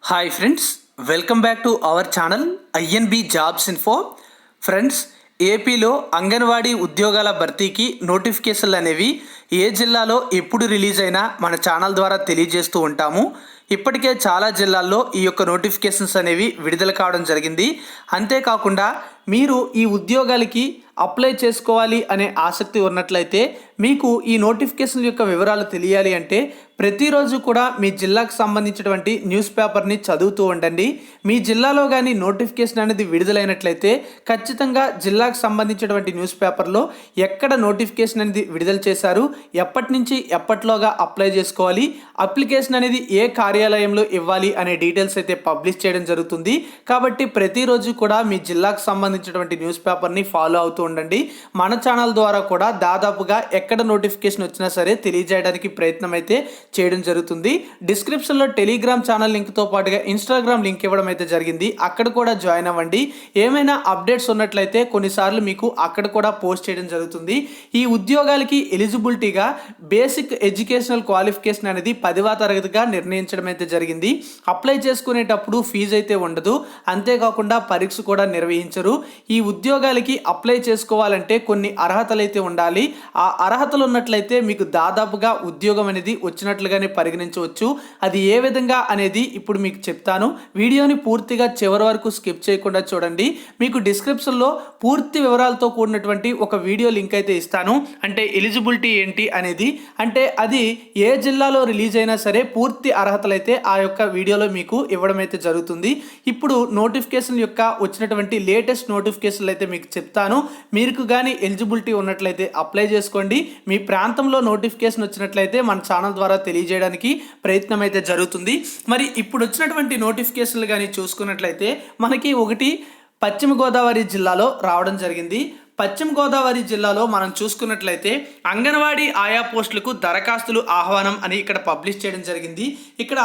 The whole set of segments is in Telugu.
Hi friends, welcome back to our channel INB jobs info. Friends, ఏపీలో అంగన్వాడీ ఉద్యోగాల భర్తీకి నోటిఫికేషన్లు అనేవి ఏ జిల్లాలో ఎప్పుడు రిలీజ్ అయినా మన ఛానల్ ద్వారా తెలియజేస్తూ ఉంటాము. ఇప్పటికే చాలా జిల్లాల్లో ఈ యొక్క నోటిఫికేషన్స్ అనేవి విడుదల కావడం జరిగింది. అంతేకాకుండా మీరు ఈ ఉద్యోగాలకి అప్లై చేసుకోవాలి అనే ఆసక్తి ఉన్నట్లయితే మీకు ఈ నోటిఫికేషన్ యొక్క వివరాలు తెలియాలి అంటే ప్రతిరోజు కూడా మీ జిల్లాకు సంబంధించినటువంటి న్యూస్ పేపర్ని చదువుతూ ఉండండి. మీ జిల్లాలో కానీ నోటిఫికేషన్ అనేది విడుదలైనట్లయితే ఖచ్చితంగా జిల్లాకు సంబంధించినటువంటి న్యూస్ పేపర్లో ఎక్కడ నోటిఫికేషన్ అనేది విడుదల చేశారు, ఎప్పటి నుంచి ఎప్పటిలోగా అప్లై చేసుకోవాలి, అప్లికేషన్ అనేది ఏ కార్యాలయంలో ఇవ్వాలి అనే డీటెయిల్స్ అయితే పబ్లిష్ చేయడం జరుగుతుంది. కాబట్టి ప్రతిరోజు కూడా మీ జిల్లాకు సంబంధించినటువంటి న్యూస్ పేపర్ని ఫాలో అవుతూ ఉండండి. మన ఛానల్ ద్వారా కూడా దాదాపుగా ఎక్కడ నోటిఫికేషన్ వచ్చినా సరే తెలియజేయడానికి ప్రయత్నం అయితే చేయడం జరుగుతుంది. డిస్క్రిప్షన్లో టెలిగ్రామ్ ఛానల్ లింక్తో పాటుగా ఇన్స్టాగ్రామ్ లింక్ ఇవ్వడం అయితే జరిగింది. అక్కడ కూడా జాయిన్ అవ్వండి. ఏమైనా అప్డేట్స్ ఉన్నట్లయితే కొన్నిసార్లు మీకు అక్కడ కూడా పోస్ట్ చేయడం జరుగుతుంది. ఈ ఉద్యోగాలకి ఎలిజిబిలిటీగా బేసిక్ ఎడ్యుకేషనల్ క్వాలిఫికేషన్ అనేది 10వ తరగతిగా నిర్ణయించడం అయితే జరిగింది. అప్లై చేసుకునేటప్పుడు ఫీజు అయితే ఉండదు. అంతేకాకుండా పరీక్ష కూడా నిర్వహించరు. ఈ ఉద్యోగాలకి అప్లై చేసుకోవాలంటే కొన్ని అర్హతలు అయితే ఉండాలి. ఆ అర్హతలు ఉన్నట్లయితే మీకు దాదాపుగా ఉద్యోగం అనేది వచ్చినట్లుగానే పరిగణించవచ్చు. అది ఏ విధంగా అనేది ఇప్పుడు మీకు చెప్తాను. వీడియోని పూర్తిగా చివరి వరకు స్కిప్ చేయకుండా చూడండి. మీకు డిస్క్రిప్షన్లో పూర్తి వివరాలతో కూడినటువంటి ఒక వీడియో లింక్ అయితే ఇస్తాను. అంటే ఎలిజిబిలిటీ ఏంటి అనేది, అంటే అది ఏ జిల్లాలో రిలీజ్ అయినా సరే పూర్తి అర్హతలు అయితే ఆ యొక్క వీడియోలో మీకు ఇవ్వడం అయితే జరుగుతుంది. ఇప్పుడు నోటిఫికేషన్ యొక్క వచ్చినటువంటి లేటెస్ట్ నోటిఫికేషన్లు అయితే మీకు చెప్తాను. మీకు కానీ ఎలిజిబిలిటీ ఉన్నట్లయితే అప్లై చేసుకోండి. మీ ప్రాంతంలో నోటిఫికేషన్ వచ్చినట్లయితే మన ఛానల్ ద్వారా తెలియజేయడానికి ప్రయత్నం అయితే జరుగుతుంది. మరి ఇప్పుడు వచ్చినటువంటి నోటిఫికేషన్లు కానీ చూసుకున్నట్లయితే మనకి ఒకటి పశ్చిమ గోదావరి జిల్లాలో రావడం జరిగింది. పశ్చిమ గోదావరి జిల్లాలో మనం చూసుకున్నట్లయితే అంగన్వాడీ ఆయా పోస్టులకు దరఖాస్తులు ఆహ్వానం అని ఇక్కడ పబ్లిష్ చేయడం జరిగింది. ఇక్కడ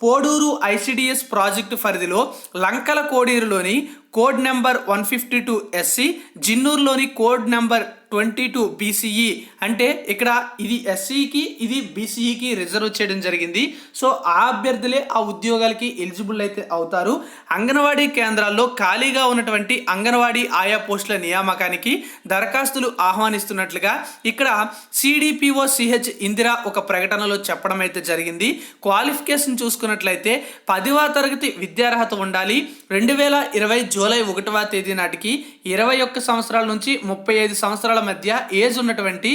పోడూరు ఐసిడిఎస్ ప్రాజెక్టు పరిధిలో లంకల కోడూరులోని కోడ్ నెంబర్ 152 SC, జిన్నూరులోని కోడ్ నెంబర్ 22 BCE, అంటే ఇక్కడ ఇది SCకి ఇది BCEకి రిజర్వ్ చేయడం జరిగింది. సో ఆ అభ్యర్థులే ఆ ఉద్యోగాలకి ఎలిజిబుల్ అయితే అవుతారు. అంగన్వాడీ కేంద్రాల్లో ఖాళీగా ఉన్నటువంటి అంగన్వాడీ ఆయా పోస్టుల నియామకానికి దరఖాస్తులు ఆహ్వానిస్తున్నట్లుగా ఇక్కడ CDPO CH ఇందిరా ఒక ప్రకటనలో చెప్పడం అయితే జరిగింది. క్వాలిఫికేషన్ చూసుకున్నట్లయితే 10వ తరగతి విద్యార్హత ఉండాలి. 2020 జూలై 1వ తేదీ నాటికి 21 సంవత్సరాల నుంచి 35 సంవత్సరాల మధ్య ఏజ్ ఉన్నటువంటి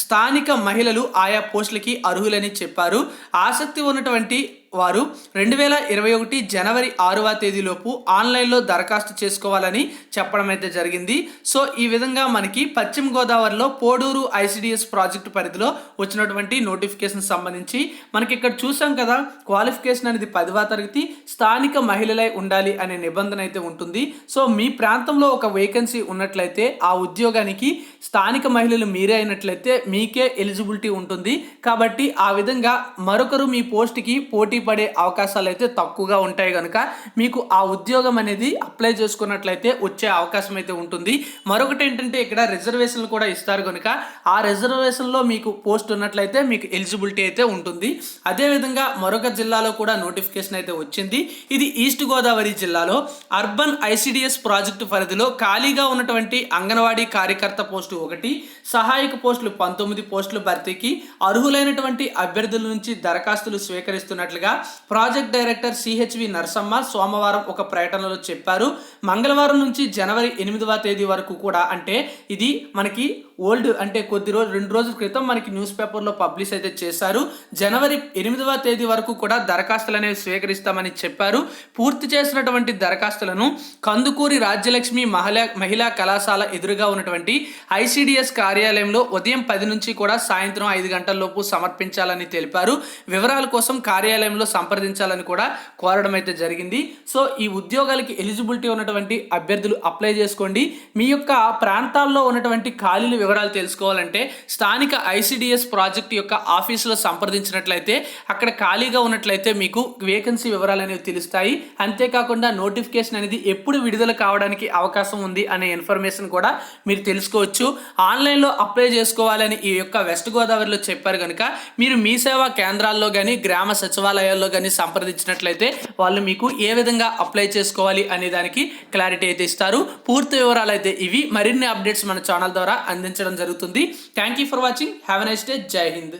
స్థానిక మహిళలు ఆయా పోస్టులకి అర్హులని చెప్పారు. ఆసక్తి ఉన్నటువంటి వారు 2021 జనవరి 6వ తేదీలోపు ఆన్లైన్లో దరఖాస్తు చేసుకోవాలని చెప్పడం అయితే జరిగింది. సో ఈ విధంగా మనకి పశ్చిమ గోదావరిలో పోడూరు ఐసిడిఎస్ ప్రాజెక్టు పరిధిలో వచ్చినటువంటి నోటిఫికేషన్ సంబంధించి మనకి ఇక్కడ చూసాం కదా, క్వాలిఫికేషన్ అనేది 10వ తరగతి, స్థానిక మహిళలై ఉండాలి అనే నిబంధన అయితే ఉంటుంది. సో మీ ప్రాంతంలో ఒక వేకెన్సీ ఉన్నట్లయితే ఆ ఉద్యోగానికి స్థానిక మహిళలు మీరే అయినట్లయితే మీకే ఎలిజిబిలిటీ ఉంటుంది. కాబట్టి ఆ విధంగా మరొకరు మీ పోస్ట్కి పోటీ పడే అవకాశాలు అయితే తక్కువగా ఉంటాయి కనుక మీకు ఆ ఉద్యోగం అనేది అప్లై చేసుకున్నట్లయితే వచ్చే అవకాశం అయితే ఉంటుంది. మరొకటి ఏంటంటే ఇక్కడ రిజర్వేషన్లు కూడా ఇస్తారు కనుక ఆ రిజర్వేషన్లో మీకు పోస్ట్ ఉన్నట్లయితే మీకు ఎలిజిబిలిటీ అయితే ఉంటుంది. అదేవిధంగా మరొక జిల్లాలో కూడా నోటిఫికేషన్ అయితే వచ్చింది. ఇది ఈస్ట్ గోదావరి జిల్లాలో అర్బన్ ఐసిడిఎస్ ప్రాజెక్టు పరిధిలో ఖాళీగా ఉన్నటువంటి అంగన్వాడీ కార్యకర్త పోస్టు 1, సహాయక పోస్టులు 19 పోస్టులు భర్తీకి అర్హులైనటువంటి అభ్యర్థుల నుంచి దరఖాస్తులు స్వీకరిస్తున్నట్లుగా ప్రాజెక్ట్ డైరెక్టర్ CHV నరసమ్మ సోమవారం ఒక ప్రకటనలో చెప్పారు. మంగళవారం నుంచి జనవరి 8వ తేదీ వరకు కూడా, అంటే ఇది మనకి ఓల్డ్, అంటే 2 రోజుల క్రితం మనకి న్యూస్ పేపర్లో పబ్లిష్ అయితే చేశారు. జనవరి 8వ తేదీ వరకు కూడా దరఖాస్తులు అనేవి స్వీకరిస్తామని చెప్పారు. పూర్తి చేసినటువంటి దరఖాస్తులను కందుకూరి రాజ్యలక్ష్మి మహిళా కళాశాల ఎదురుగా ఉన్నటువంటి ఐసిడిఎస్ కార్యాలయంలో ఉదయం 10 నుంచి కూడా సాయంత్రం 5 గంటల లోపు సమర్పించాలని తెలిపారు. వివరాల కోసం కార్యాలయంలో సంప్రదించాలని కూడా కోరడం అయితే జరిగింది. సో ఈ ఉద్యోగాలకి ఎలిజిబిలిటీ ఉన్నటువంటి అభ్యర్థులు అప్లై చేసుకోండి. మీ యొక్క ప్రాంతాల్లో ఉన్నటువంటి ఖాళీల వివరాలు తెలుసుకోవాలంటే స్థానిక ఐసిడిఎస్ ప్రాజెక్ట్ యొక్క ఆఫీసులో సంప్రదించినట్లయితే అక్కడ ఖాళీగా ఉన్నట్లయితే మీకు వేకెన్సీ వివరాలు అనేవి తెలుస్తాయి. అంతేకాకుండా నోటిఫికేషన్ అనేది ఎప్పుడు విడుదల కావడానికి అవకాశం ఉంది అనే ఇన్ఫర్మేషన్ కూడా మీరు తెలుసుకోవచ్చు. ఆన్లైన్లో అప్లై చేసుకోవాలని ఈ యొక్క వెస్ట్ గోదావరిలో చెప్పారు కనుక మీరు మీ సేవా కేంద్రాల్లో కానీ గ్రామ సచివాలయాలు సచివాలయాల్లో కానీ సంప్రదించినట్లయితే వాళ్ళు మీకు ఏ విధంగా అప్లై చేసుకోవాలి అనే దానికి క్లారిటీ అయితే ఇస్తారు. పూర్తి వివరాలు అయితే ఇవి. మరిన్ని అప్డేట్స్ మన ఛానల్ ద్వారా అందించడం జరుగుతుంది. Thank you for watching. Have a nice day. జై హింద్.